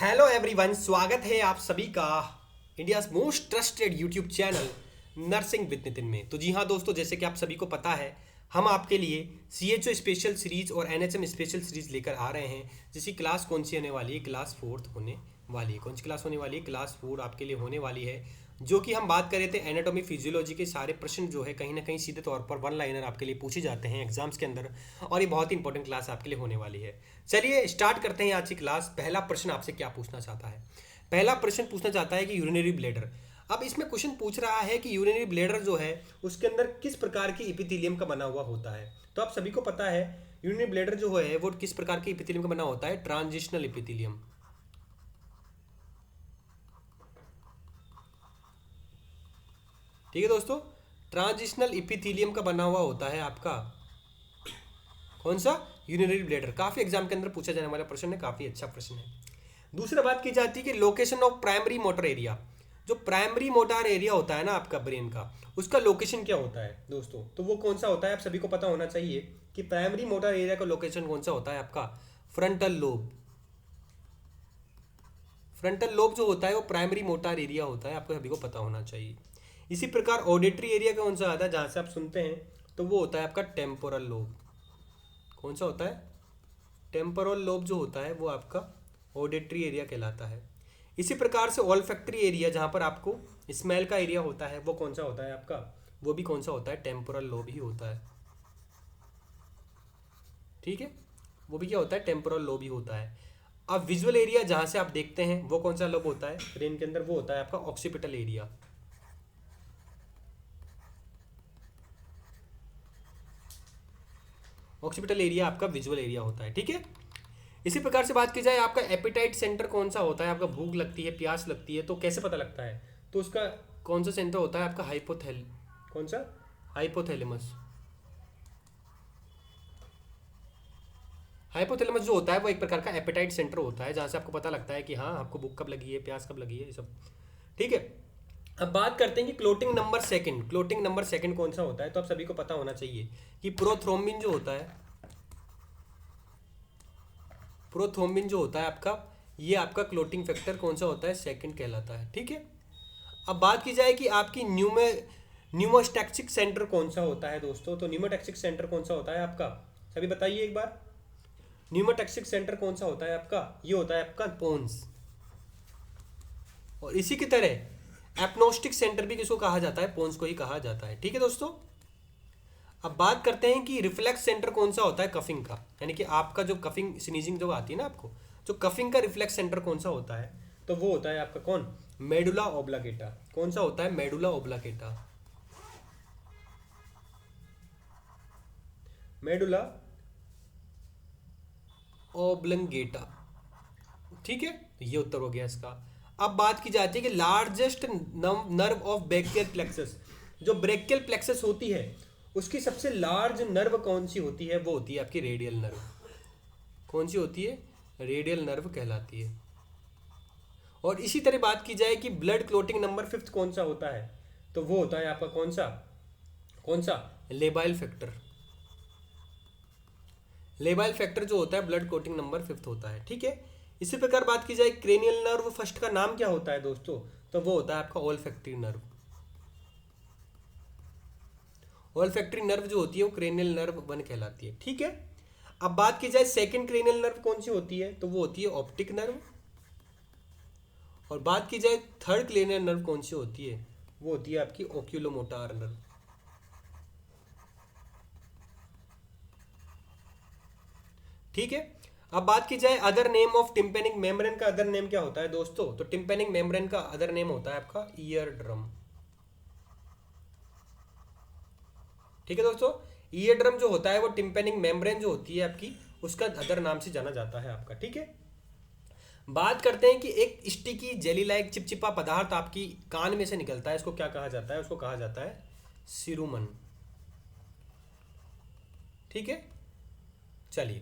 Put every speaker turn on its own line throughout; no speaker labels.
Hello everyone, स्वागत है आप सभी का India's most trusted YouTube channel nursing with Nitin में। तो जी हाँ दोस्तों, जैसे कि आप सभी को पता है, हम आपके लिए CHO स्पेशल सीरीज और NHM स्पेशल सीरीज लेकर आ रहे हैं, जिसकी क्लास कौन सी होने वाली है? क्लास 4th होने वाली है। कौन सी क्लास होने वाली है? क्लास 4 आपके लिए होने वाली है। जो कि हम बात कर रहे थे एनाटॉमी फिजियोलॉजी के सारे प्रश्न जो है कहीं ना कहीं सीधे तौर पर वन लाइनर आपके लिए पूछे जाते हैं एग्जाम्स के अंदर, और ये बहुत ही इंपॉर्टेंट क्लास आपके लिए होने वाली है। चलिए स्टार्ट करते हैं आज की क्लास। पहला प्रश्न आपसे क्या पूछना चाहता है? पहला प्रश्न पूछना चाहता है कि यूरिनरी ब्लैडर। अब इसमें क्वेश्चन पूछ रहा है कि यूरिनरी ब्लैडर जो है उसके अंदर किस प्रकार की इपिथेलियम का बना हुआ होता है। तो आप सभी को पता है यूरिनरी ब्लैडर जो है वो किस प्रकार के इपिथेलियम का बना होता है? Transitional epithelium. ठीक है दोस्तों, ट्रांजिशनल इपिथेलियम का बना हुआ होता है आपका कौन सा? Urinary bladder. काफी एग्जाम के अंदर पूछा जाने वाला प्रश्न है, काफी अच्छा प्रश्न है। दूसरा बात की जाती है कि location of primary motor area. जो प्राइमरी मोटर एरिया होता है ना आपका ब्रेन का, उसका लोकेशन क्या होता है दोस्तों? तो वो कौन सा होता है? आप सभी को पता होना चाहिए कि प्राइमरी मोटर एरिया का लोकेशन कौन सा होता है आपका? Frontal lobe. फ्रंटल लोब जो होता है वो प्राइमरी मोटर एरिया होता है, आपको सभी को पता होना चाहिए। इसी प्रकार ऑडिटरी एरिया कौन सा आता है जहाँ से आप सुनते हैं? तो वो होता है आपका टेम्पोरल लोब। कौन सा होता है? टेम्पोरल लोब जो होता है वो आपका ऑडिटरी एरिया कहलाता है। इसी प्रकार से ऑल्फैक्टरी एरिया जहाँ पर आपको स्मेल का एरिया होता है वो कौन सा होता है आपका? वो भी कौन सा होता है? टेम्पोरल लोब ही होता है। ठीक है, वो भी क्या होता है? टेम्पोरल लोब ही होता है। अब विजुअल एरिया जहाँ से आप देखते हैं वो कौन सा लोब होता है ब्रेन के अंदर? वो होता है आपका ऑक्सीपिटल एरिया। ऑक्सीपिटल एरिया आपका विजुअल एरिया होता है। ठीक है, इसी प्रकार से बात की जाए आपका एपिटाइट सेंटर कौन सा होता है? आपका भूख लगती है, प्यास लगती है तो कैसे पता लगता है? तो उसका कौन सा सेंटर होता है आपका? कौन सा? हाइपोथैलेमस। हाइपोथैलेमस जो होता है वो एक प्रकार का एपिटाइट सेंटर होता है, जहाँ से आपको पता लगता है कि हाँ आपको भूख कब लगी है, प्यास कब लगी है, ये सब। ठीक है, अब बात करते हैं कि clotting number second. Clotting number second कौन सा होता है? तो आप सभी को पता होना चाहिए कि प्रोथ्रोम्बिन जो होता है, प्रोथ्रोम्बिन जो होता है आपका, ये आपका क्लोटिंग फैक्टर कौन सा होता है? सेकंड कहलाता है। ठीक है, अब बात की जाए कि आपकी न्यूमोस्टैक्सिक सेंटर कौन सा होता है दोस्तों? तो न्यूमोटैक्सिक सेंटर कौन सा होता है आपका? सभी बताइए एक बार। न्यूमोटैक्सिक सेंटर कौन सा होता है आपका? ये होता है आपका पोन्स। और इसी की तरह एप्नोस्टिक सेंटर भी किसको कहा जाता है? पोन्स को ही कहा जाता है। ठीक है दोस्तों, अब बात करते हैं कि रिफ्लेक्स सेंटर कौन सा होता है कफिंग का, यानी कि आपका जो कफिंग स्नीजिंग जो आती है ना आपको, जो कफिंग का रिफ्लेक्स सेंटर कौन सा होता है? तो वो होता है आपका कौन? Medulla oblongata. कौन सा होता है? Medulla oblongata. Medulla oblongata. ठीक है, तो ये उत्तर हो गया इसका। अब बात की जाती है कि largest nerve of brachial plexus. जो ब्रेकियल प्लेक्सस होती है उसकी सबसे लार्ज नर्व कौन सी होती है? वो होती है आपकी रेडियल नर्व। कौन सी होती है? रेडियल नर्व कहलाती है। और इसी तरह बात की जाए कि ब्लड क्लोटिंग नंबर फिफ्थ कौन सा होता है? तो वो होता है आपका कौन सा? कौन सा? Labile factor. लेबाइल फैक्टर जो होता है ब्लड क्लोटिंग नंबर फिफ्थ होता है। ठीक है, इसी प्रकार बात की जाए क्रेनियल नर्व फर्स्ट का नाम क्या होता है दोस्तों? तो वो होता है आपका ओल्फैक्टरी नर्व। ओल्फैक्टरी नर्व जो होती है वो क्रेनियल नर्व 1 कहलाती है। ठीक है, अब बात की जाए सेकंड क्रेनियल नर्व कौन सी होती है? तो वो होती है ऑप्टिक नर्व। और बात की जाए थर्ड क्रेनियल नर्व कौन सी होती है? वो होती है आपकी ओक्यूलोमोटार नर्व। ठीक है, अब बात की जाए other name of tympanic membrane का अदर नेम क्या होता है दोस्तों? तो टिम्पेनिक मेम्ब्रेन का अदर नेम होता है आपका ईयर ड्रम। ठीक है दोस्तों, ईयर ड्रम जो होता है वो टिम्पेनिक मेम्ब्रेन जो होती है आपकी, उसका अदर नाम से जाना जाता है आपका। ठीक है, बात करते हैं कि एक स्टिकी जेली लाइक चिपचिपा पदार्थ आपकी कान में से निकलता है, इसको क्या कहा जाता है? उसको कहा जाता है सिरुमन। ठीक है, चलिए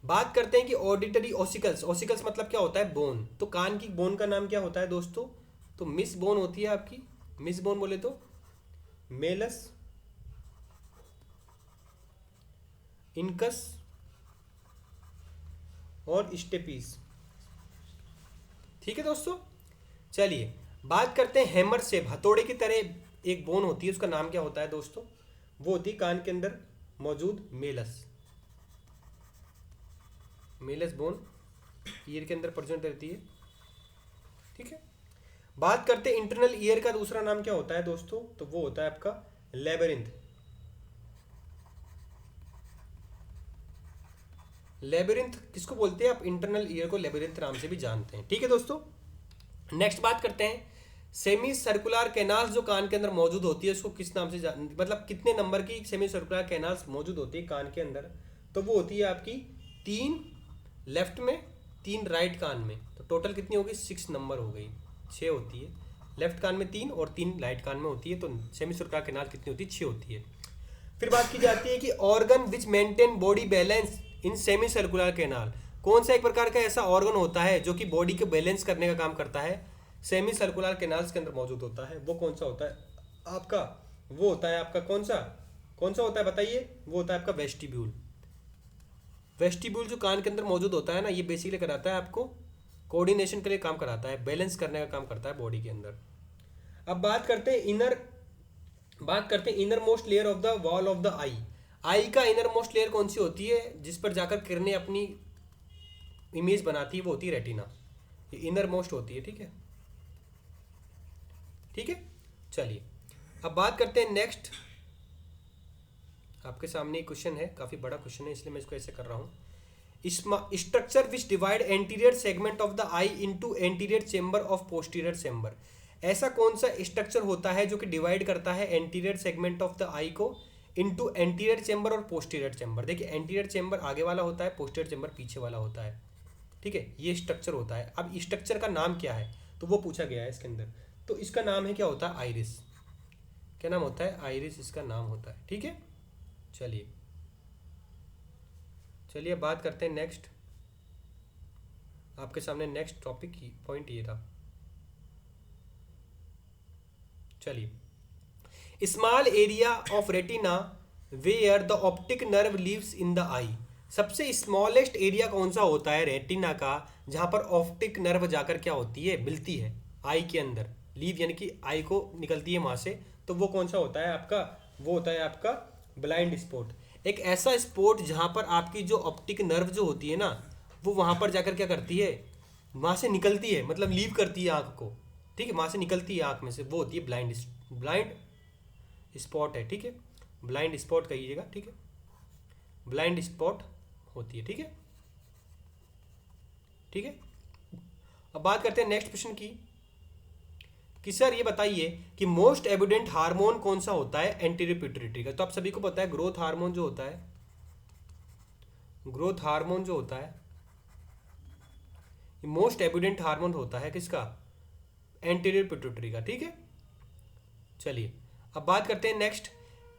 बात करते हैं कि ऑडिटरी ओसिकल्स। ओसिकल्स मतलब क्या होता है? बोन। तो कान की बोन का नाम क्या होता है दोस्तों? तो मिस बोन होती है आपकी। मिस बोन बोले तो मेलस इनकस और स्टेपीस। ठीक है दोस्तों। चलिए बात करते हैं हैमर शेप, हथौड़े की तरह एक बोन होती है, उसका नाम क्या होता है दोस्तों? वो होती है कान के अंदर मौजूद मेलस, मेलस बोन ईयर के अंदर प्रेजेंट रहती है। ठीक है। बात करते हैं इंटरनल ईयर का दूसरा नाम क्या होता है दोस्तों? तो वो होता है आपका लेबरिंथ। लेबरिंथ किसको बोलते हैं? आप इंटरनल ईयर को लेबरिंथ नाम से भी जानते हैं। ठीक है दोस्तों। नेक्स्ट बात करते हैं सेमी सर्कुलर कैनाल्स जो कान के अंदर मौजूद होती है उसको किस नाम से मतलब कितने नंबर की सेमी सर्कुलर कैनाल्स मौजूद होती है कान के अंदर? तो वो होती है आपकी 3 लेफ्ट में, 3 राइट कान में। तो टोटल कितनी होगी? 6 नंबर हो गई, 6 होती है। लेफ्ट कान में 3 और 3 राइट कान में होती है, तो सेमी सर्कुलर कैनाल कितनी होती है? 6 होती है। फिर बात की जाती है कि organ which maintain body balance in semi circular canal. कौन सा एक प्रकार का ऐसा ऑर्गन होता है जो कि बॉडी को बैलेंस करने का काम करता है, सेमी सर्कुलर कैनाल्स के अंदर मौजूद होता है? वो कौन सा होता है आपका? वो होता है आपका कौन सा होता है बताइए? वो होता है आपका वेस्टिब्यूल। वेस्टिब्यूल जो कान के अंदर मौजूद होता है ना, ये बेसिकली कराता है आपको कोऑर्डिनेशन के लिए काम कराता है, बैलेंस करने का काम करता है बॉडी के अंदर। अब बात करते हैं inner most layer of the wall of the eye. Eye का इनर मोस्ट लेयर कौन सी होती है जिस पर जाकर किरणें अपनी इमेज बनाती है? वो होती है रेटिना, ये इनर मोस्ट होती है। ठीक है, ठीक है। चलिए अब बात करते हैं नेक्स्ट। आपके सामने एक क्वेश्चन है, काफी बड़ा क्वेश्चन है इसलिए मैं इसको ऐसे कर रहा हूं। Structure which divide anterior segment of the I into anterior chamber of posterior chamber. ऐसा कौन सा स्ट्रक्चर होता है जो कि डिवाइड करता है एंटीरियर सेगमेंट ऑफ द आई को इनटू एंटीरियर चेंबर और पोस्टीरियर चेंबर? देखिए एंटीरियर चेंबर आगे वाला होता है, पोस्टीरियर चेंबर पीछे वाला होता है। ठीक है, ये स्ट्रक्चर होता है। अब स्ट्रक्चर का नाम क्या है तो वो पूछा गया है इसके अंदर। तो इसका नाम है क्या होता है? आइरिस। क्या नाम होता है? आइरिस इसका नाम होता है। ठीक है। चलिए बात करते हैं नेक्स्ट। आपके सामने नेक्स्ट टॉपिक की पॉइंट ये था। चलिए small area of retina where the optic nerve leaves in the eye. सबसे स्मॉलेस्ट एरिया कौन सा होता है रेटिना का जहां पर ऑप्टिक नर्व जाकर क्या होती है? मिलती है आई के अंदर। लीव यानी कि आई को निकलती है वहां से, तो वो कौन सा होता है आपका? वो होता है आपका ब्लाइंड स्पॉट। एक ऐसा स्पॉट जहां पर आपकी जो ऑप्टिक नर्व जो होती है ना, वो वहां पर जाकर क्या करती है? वहां से निकलती है, मतलब लीव करती है आंख को। ठीक है, वहां से निकलती है आंख में से, वो होती है ब्लाइंड स्पॉट है। ठीक है, ब्लाइंड स्पॉट कहिएगा। ठीक है, ब्लाइंड स्पॉट होती है। ठीक है, ठीक है। अब बात करते हैं नेक्स्ट क्वेश्चन की कि सर ये बताइए कि मोस्ट एविडेंट हार्मोन कौन सा होता है एंटीरियर पिट्यूटरी का? तो आप सभी को पता है ग्रोथ हार्मोन जो होता है, ग्रोथ हार्मोन जो होता है मोस्ट एविडेंट हार्मोन होता है किसका? एंटीरियर पिट्यूटरी का। ठीक है। चलिए अब बात करते हैं नेक्स्ट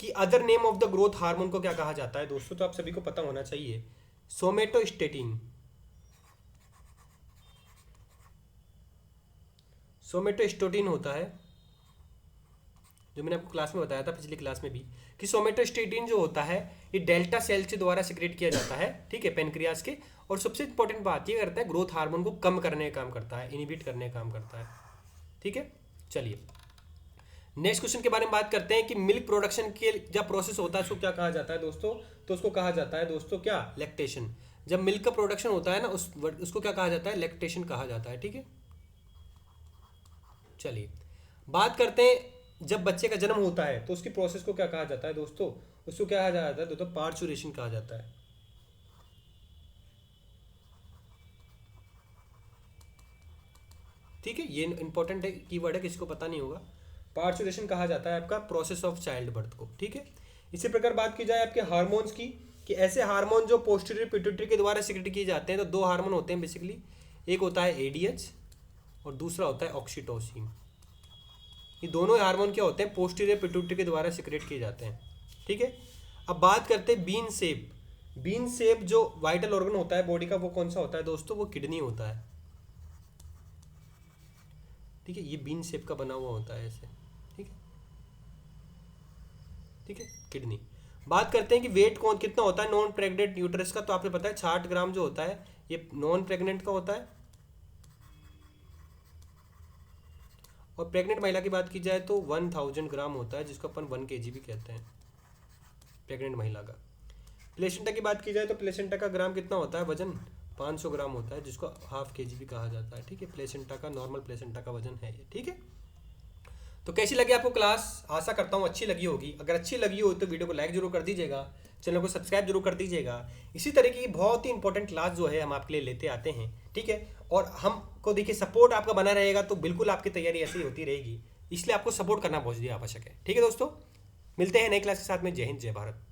कि other name of the growth hormone को क्या कहा जाता है दोस्तों? तो आप सभी को पता होना चाहिए, सोमेटोस्टेटिन। सोमेटोस्टेटिन होता है, जो मैंने आपको क्लास में बताया था पिछली क्लास में भी, कि सोमेटोस्टेटिन जो होता है ये डेल्टा सेल के द्वारा सिक्रेट किया जाता है। ठीक है, पेनक्रियास के। और सबसे इंपॉर्टेंट बात ये करता है ग्रोथ हार्मोन को कम करने का काम करता है, इनहिबिट करने का काम करता है। ठीक है। चलिए नेक्स्ट क्वेश्चन के बारे में बात करते हैं कि मिल्क प्रोडक्शन के जब प्रोसेस होता है उसको क्या कहा जाता है दोस्तों? तो उसको कहा जाता है दोस्तों क्या? लैक्टेशन। जब मिल्क का प्रोडक्शन होता है ना उसको क्या कहा जाता है? लैक्टेशन कहा जाता है। ठीक है। चलिए बात करते हैं जब बच्चे का जन्म होता है तो उसकी प्रोसेस को क्या कहा जाता है दोस्तों? उसको क्या कहा जाता है दोस्तों? पार्चुरेशन कहा जाता है। ठीक है, ये इंपॉर्टेंट है, कीवर्ड है, किसी को पता नहीं होगा। पार्चुरेशन कहा जाता है आपका प्रोसेस ऑफ चाइल्ड बर्थ को। ठीक है। इसी प्रकार बात की जाए आपके हार्मोन्स की कि ऐसे हार्मोन जो पोस्टीरियर पिट्यूटरी के द्वारा सिक्रेट किए जाते हैं, तो 2 हार्मोन होते हैं बेसिकली। एक होता है एडीएच और दूसरा होता है ऑक्सीटोसिन। ये दोनों हार्मोन क्या होते हैं? पोस्टीरियर पिट्यूटरी के द्वारा सिक्रेट किए जाते हैं। ठीक है। अब बात करते हैं बीन सेप। बीन सेप जो वाइटल ऑर्गन होता है बॉडी का, वो कौन सा होता है दोस्तों? वो किडनी होता है। ठीक है, ये बीन शेप का बना हुआ होता है ऐसे। ठीक है, ठीक है, किडनी। बात करते हैं कि वेट कौन कितना होता है नॉन प्रेग्नेंट यूट्रस का? तो आपको पता है 60 ग्राम जो होता है ये नॉन प्रेग्नेंट का होता है। और प्रेग्नेंट महिला की बात की जाए तो 1000 ग्राम होता है, जिसको अपन 1 kg भी कहते हैं प्रेग्नेंट महिला का। प्लेसेंटा की बात की जाए तो प्लेसेंटा का ग्राम कितना होता है वजन, 500 ग्राम होता है, जिसको हाफ kg भी कहा जाता है। ठीक है, प्लेसेंटा का, नॉर्मल प्लेसेंटा का वजन है ये। ठीक है, तो कैसी लगी आपको क्लास? आशा करता हूँ अच्छी लगी होगी। अगर अच्छी लगी हो तो वीडियो को लाइक जरूर कर दीजिएगा, चैनल को सब्सक्राइब जरूर कर दीजिएगा। इसी तरीके की बहुत ही इंपॉर्टेंट क्लास जो है हम आपके लिए लेते आते हैं। ठीक है, और हमको देखिए सपोर्ट आपका बना रहेगा तो बिल्कुल आपकी तैयारी ऐसी होती रहेगी, इसलिए आपको सपोर्ट करना बहुत ज़्यादा आवश्यक है। ठीक है दोस्तों, मिलते हैं नई क्लास के साथ में। जय हिंद, जय भारत।